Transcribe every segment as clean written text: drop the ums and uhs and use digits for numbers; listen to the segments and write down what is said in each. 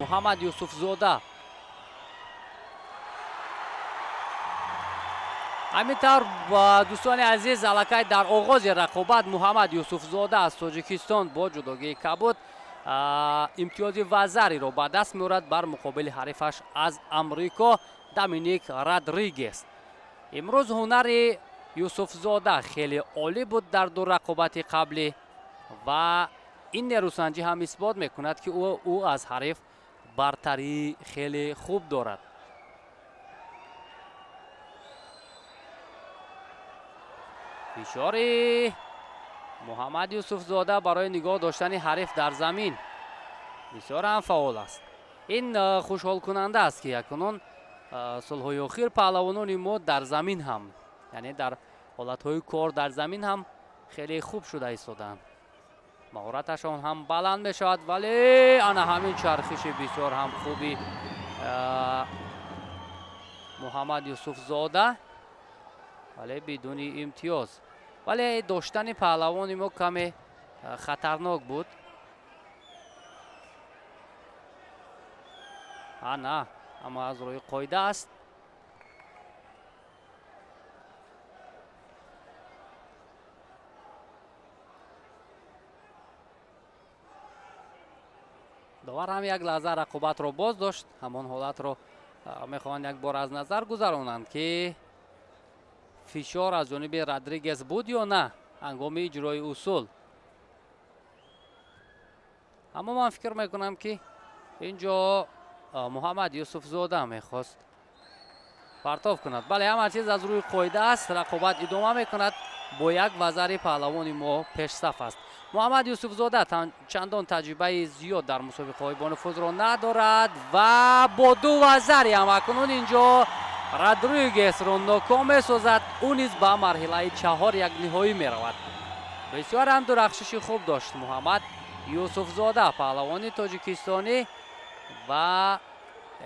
محمد یوسف زاده. همینطور دوستان عزیز الکی در آغاز رقابت محمد یوسف زاده از تاجیکستان با جداگی کبود امتیاز وزری را به دست می‌آورد بر مقابل حریفش از امریکا دامینیک رادریگز. امروز هنر یوسف زاده خیلی عالی بود در دو رقابت قبلی و این نیروسنجی هم اثبات میکند که او از حریف برتری خیلی خوب دارد. فشار محمد یوسف زاده برای نگاه داشتن حریف در زمین بسیار هم فعال است. این خوشحال کننده است که اکنون سالهای اخیر پهلوانان ما در زمین هم یعنی در حالتهای کار در زمین هم خیلی خوب شده ایستادند. مهارتشان هم بلند می شود ولی انا همین چرخش بسیار هم خوبی محمد یوسف زاده ولی بدون امتیاز. ولی داشتن پهلوان ما کمی خطرناک بود. نه اما از روی قاعده است. داور هم یک لحظه رقابت رو باز داشت. همان حالت رو میخوان یک بار از نظر گذرانند که فشار از جانب رادریگز بود یا نه هنگام اجرای اصول. اما من فکر میکنم که اینجا محمد یوسف زاده میخواست پرتاب کند. بله همه چیز از روی قاعده است. رقابت ادامه میکند. با یک وزر پهلوان ما پیش صف است. محمد یوسف زاده چندان تجربه زیاد در مسابقه های بانفوز را ندارد و با دو وزری هم اکنون اینجا رادریگز را ناکام می‌سازد. او نیز به مرحله 4 یک نهایی می‌رود. بسیار هم درخشش خوب داشت محمد یوسف زاده پهلوان تاجیکستانی و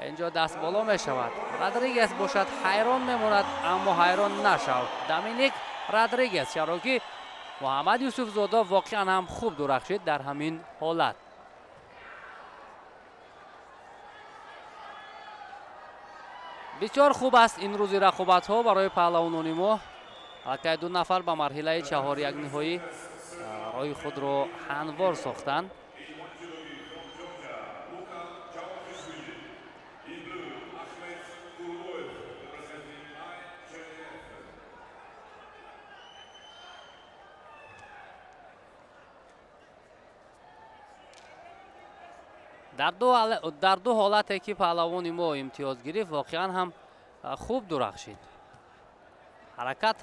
اینجا دست بالا می‌شود. رادریگز باشد حیران می‌ماند اما حیران نشود. دامینیک رادریگز چرا که محمد یوسف زاده واقعا هم خوب درخشید در همین حالت. بسیار خوب است این روزی رقابت ها برای پهلوانان ما. البته دو نفر به مرحله 4 یک نهایی راه خود را هموار ساختند. در دو حالت که پهلوان ما امتیاز گرفت واقعا هم خوب درخشید. حرکت